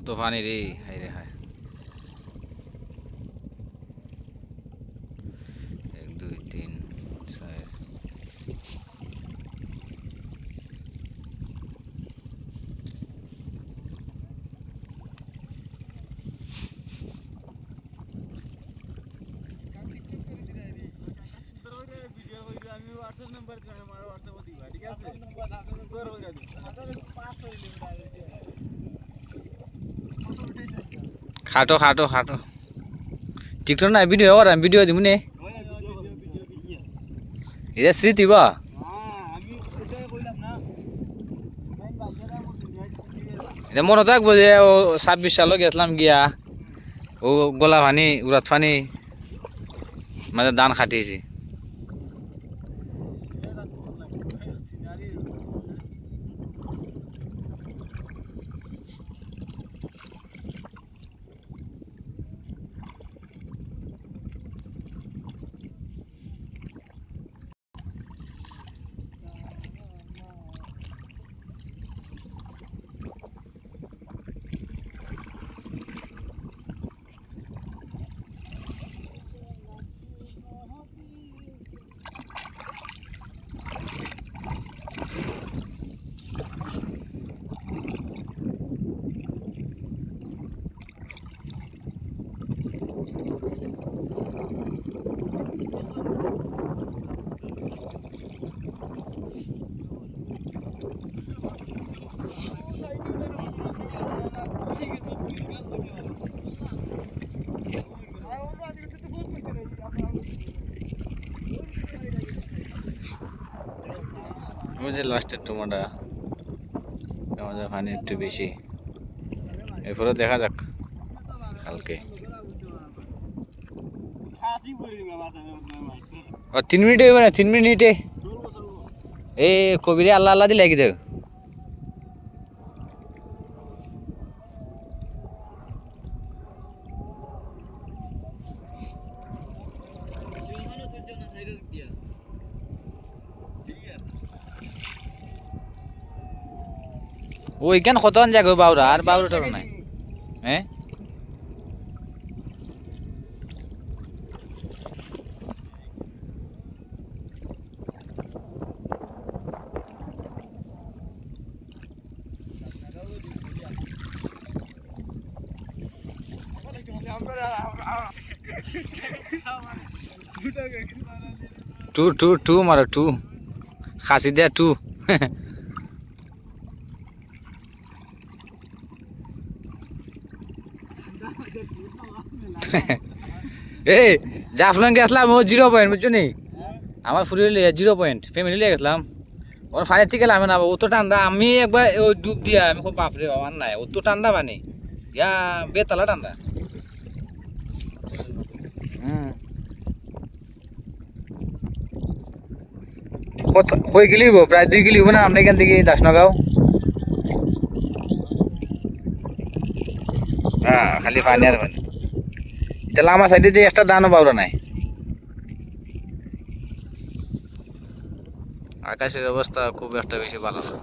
কত পানি রে, হাই রে হাই। 1 2 3 4 খাটো খাটো খাটো টিকটক না ভিডিও কর, আমি ভিডিও দিব নে। এটা স্মৃতি বা এটা মনে থাকবো যে ও 26 সালে গেছিলাম গিয়া, ও গোলা পানি উড়াত পানি মাঝে ধান খাটিয়েছি। ওই যে লাস্টের টুমাটা আমাদের পানি একটু বেশি, এরপরে দেখা যাক কালকে। 3 মিনিটে হইবে না, 3 মিনিটে এই কবিরে আল্লাহ আল্লাহ দিয়ে লাগি দেও। ওইখান কতক্ষণ যাগো বাউরা, আর বাউরাটারও নাই। হ্যাঁ টু টু টু মারো টু, খাসি দেয়া টু। এই জাফলং গেছিলাম, ও 0 পয়েন্ট বুঝছো নি, আমার ফুরি 0 পয়েন্ট ফ্যামিলি লিয়ে গেছিলাম। ওর ফানি থেকে লামে না, অত ঠান্ডা। আমি একবার ওই ডুব দিয়া আমি খুব বাপরে আমার নাই, অত ঠান্ডা পানি, ইয়া বেতালা ঠান্ডা। কই গেলি প্রায় 2 কিলো না আমরা এখান থেকে দাসনগাঁও। হ্যাঁ খালি পানি আর পানি। তাহলে আমার সাইডে যে একটা দানও পাওয়া নাই। আকাশের অবস্থা খুব একটা বেশি ভালো না।